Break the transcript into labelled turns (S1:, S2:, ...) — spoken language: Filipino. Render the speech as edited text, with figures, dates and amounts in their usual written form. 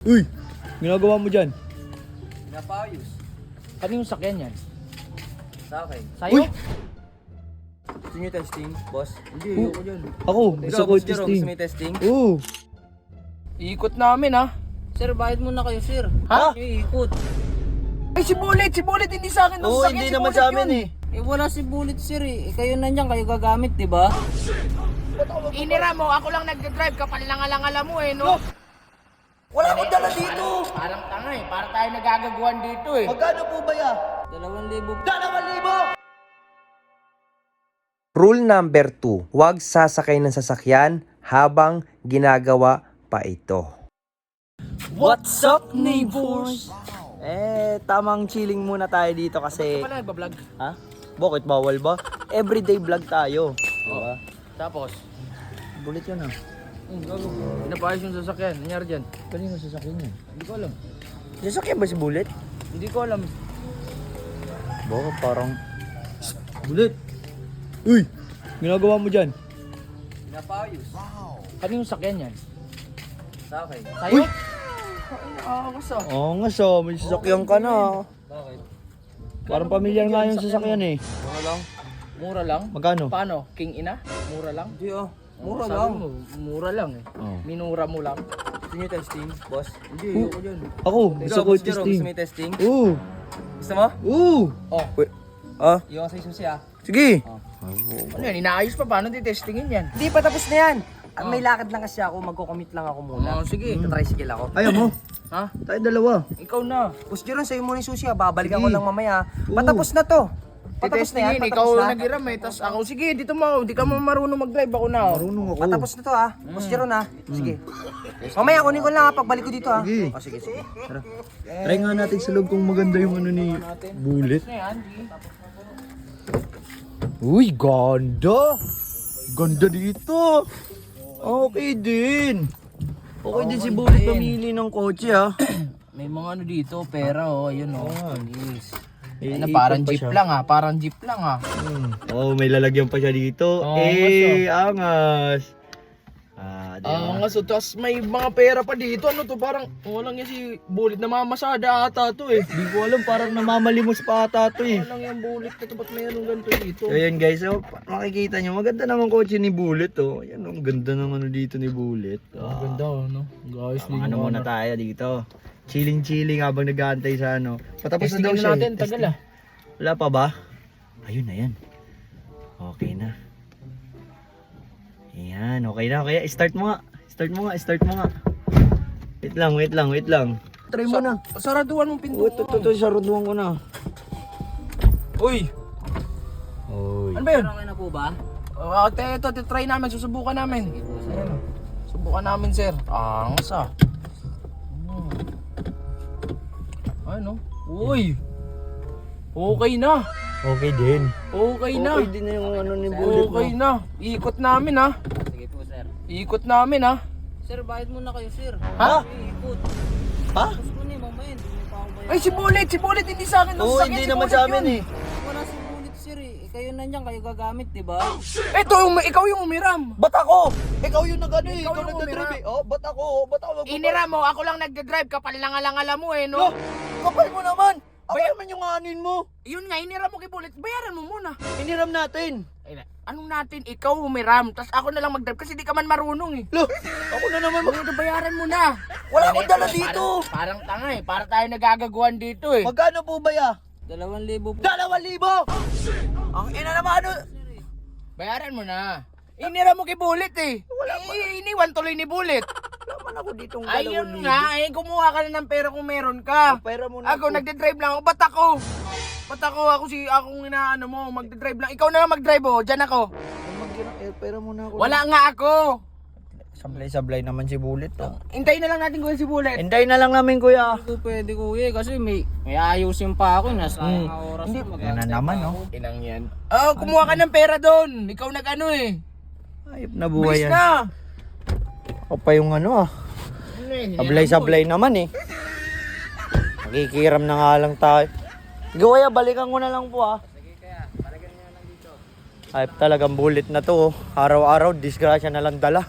S1: Uy! Ginagawa mo dyan?
S2: Pinapayos.
S3: Ano yung sakyan yan?
S2: Sa akin.
S3: Sa'yo?
S1: Uy!
S2: Gusto nyo testing, boss? Hindi, ayoko dyan.
S1: Ako, gusto ko
S2: Boss Jero,
S1: testing.
S2: gusto mo yung testing?
S1: Oo.
S3: Ikot namin ha.
S2: Sir, bayad muna kayo, sir.
S3: Ha?
S2: Iikot.
S3: Ay si Bullet hindi sa akin.
S2: Oo, hindi naman sa amin
S3: eh.
S2: Eh, wala si Bullet, sir eh. Kayo nandiyan, kayo gagamit, di ba?
S3: Inira mo, ako lang nagdadrive, kapal lang alangala mo eh, no?
S2: Wala akong dala dito!
S3: Parang tanga eh, para tayo nagagaguhan dito eh.
S2: Magkano po ba ya? 2,000.
S4: Rule number 2, huwag sasakay ng sasakyan habang ginagawa pa ito.
S2: What's up, neighbors? Tamang chilling muna tayo dito kasi...
S3: Pala nagbablog.
S2: Ha? Bakit bawal ba? Everyday vlog tayo. Diba?
S3: Tapos,
S2: Bullet yun ah.
S3: pinapayos yung sasakyan. Nangyari dyan?
S2: Kanino sasakyan niya?
S3: Hindi ko alam.
S2: Sasakyan ba si Bullet?
S3: Hindi ko alam.
S2: Bakit parang...
S1: Bullet! Uy! Ginagawa mo dyan?
S2: Pinapayos.
S3: Ano yung sakyan yan?
S2: Sa akin.
S3: Sa'yo?
S1: Uy!
S3: Nakakakas ah.
S1: Oo nga so, may sasakyan ka na.
S2: Bakit?
S1: Parang pamilyar nga yung sasakyan eh.
S2: Ano lang?
S3: Mura lang?
S1: Magkano?
S3: Paano? King ina? Mura lang?
S2: Hindi ah. Mura
S3: Sabi
S2: lang.
S3: mo, mura lang eh.
S1: Oh.
S3: Minura mo lang.
S2: Gusto nyo testing, boss? Hindi,
S1: Oh.
S2: ayoko dyan.
S1: Ako, gusto ko
S2: Boss Jero,
S1: testing.
S2: gusto mo yung testing?
S1: Oo!
S2: Gusto mo?
S1: Oo!
S3: Oh,
S2: Ah? Yung sa susi ah.
S1: Sige!
S3: ano yan? Inaayos pa? Paano titestingin yan?
S2: Hindi pa tapos na yan. May lakad lang kasi ako, magko-commit lang ako muna.
S3: Oh, sige.
S2: Tricycle ako.
S1: Ayaw mo!
S3: Ha?
S1: Tayo dalawa.
S3: Ikaw na.
S2: Boss Jero, sa'yo muna yung susi ah. Babalikan
S1: Sige.
S2: ko lang mamaya.
S1: Oo.
S2: Patapos na to. Patapos na yan,
S3: Titestingin,
S2: patapos
S3: ikaw
S2: na.
S3: nag-iram eh. Tapos ako, sige, dito mo. Hindi ka mo marunong mag-drive. Ako na.
S1: Marunong ako.
S2: Patapos na to ah. Boss Jero na. Sige. Mamaya kunin ko lang ah, pagbalik ko dito ah.
S1: Sige.
S2: Oh, sige, sige. Tara.
S1: Try nga natin sa loob kung maganda yung ano ni Bullet.
S3: Ano yan? Di?
S1: Uy, ganda! Ganda dito! Okay din! Okay din si Bullet pamili ng kotse ha.
S3: May mga ano dito, pera oh. Ayun oh. Yes.
S1: Eh,
S3: Ano, parang
S1: ikot pa
S3: jeep
S1: siya.
S3: lang ah. Parang jeep lang ah.
S1: Oh, may lalagyan pa siya dito.
S3: Oo,
S1: Angas! Ah,
S3: Ah, nga so, tapos may mga pera pa dito. Ano to? Parang, walang yan si Bullet na mamasada ata to eh.
S1: Di ko alam, parang namamalimos pa ata to eh.
S3: Walang yung Bullet na to. Ba't mayroong ganito dito?
S1: So ayan guys, so, makikita nyo, maganda naman kotse ni Bullet oh. Ayan, ang ganda ng ano dito ni Bullet.
S3: Ang ganda oh, no? Guys,
S1: Ano muna tayo dito. Chilling habang nag-aantay sa ano. Patapos na daw
S3: Testingin
S1: siya.
S3: natin,
S1: eh.
S3: tagal ah.
S1: Wala pa ba? Ayun na yan. Okay na. Ayan, okay na. Kaya start mo nga. Start mo nga. Wait lang. Try mo na.
S3: Saraduan mong pinto.
S1: Ito, saruduan ko na.
S3: Uy!
S1: Oy.
S3: Ano ba yun?
S2: Okay na po ba?
S3: Ito, try namin. Susubukan namin. Ayan. Subukan namin, sir. Angas ah. Ano? Uy! Okay na.
S1: Okay din.
S3: Okay na.
S1: Okay din na yung ano ni Bullet
S3: Okay
S1: mo.
S3: na. Ikot namin ha.
S2: Sige po, sir.
S3: Ikot namin ha.
S2: Sir, bayad muna kayo, sir.
S3: Ha?
S2: Iikot.
S1: Ha?
S2: Tapos ko na eh, mamaya, hindi mo pa ako bayad.
S3: Ay, si Bullet hindi sa akin.
S1: Oo, hindi naman sa amin eh.
S2: Wala si Bullet, sir eh. Kayo nandiyan, kayo gagamit, di ba?
S3: Ito, ikaw yung umiram.
S1: Ba't ako? Ikaw yung nag-ano eh.
S3: Ikaw
S1: Ikaw
S3: yung
S1: nagdadrive
S3: umira.
S1: eh. Oh, ba't ako? Ba't ako magpapay?
S3: Inira mo, ako lang nagdadrive. Kapal lang alangala mo eh, no?
S1: Kapal mo naman. Ako naman yung anin mo.
S3: Yun nga, inira mo kay Bullet. Bayaran mo muna.
S1: Iniram natin.
S3: Ay, anong natin? Ikaw umiram. Tapos ako na lang magdrive kasi di ka man marunong eh.
S1: Lo, ako na naman
S3: Bayaran mo na.
S1: Wala akong dala dito.
S3: Parang tanga eh. Para tayo nagagaguhan dito eh.
S1: Magkano po ba ya?
S2: 2,000 po.
S1: 2,000! Ang ina naman ano?
S3: Bayaran mo na. Inira mo kay Bullet eh. Iniwan tuloy ni Bullet.
S1: Naman ako ditong
S3: Ayun nga, eh, kumuha ka na ng pera kung meron ka.
S1: Pera mo na
S3: Ako, nagde-drive lang ako. Ba't ako? Akong inaano mo, magde-drive lang. Ikaw na lang mag-drive oh, dyan ako.
S1: Pera mo na ako.
S3: Wala nga ako.
S1: Sablay naman si Bullet to.
S3: Hintayin na lang natin kung si Bullet.
S1: Hintayin na lang namin kuya.
S2: Hindi ko pwede, kuya, kasi may ayusin pa ako. Nasayang ang oras
S1: Hindi,
S2: ko.
S1: yan na naman no.
S3: Inang yan. Oh, kumuha ka ng pera doon. Ikaw nag-ano eh.
S1: Ayop na buhay
S3: Bilis
S1: yan.
S3: na.
S1: Ako pa yung ano ah.
S3: Ano eh,
S1: Sablay naman eh. Nakikiram na nga lang tayo. Kuya, balikan ko na lang po ah.
S2: Sige, kaya, balikan niyo na lang dito.
S1: Ayop talagang Bullet na to oh. Araw-araw, disgrasya na lang dala.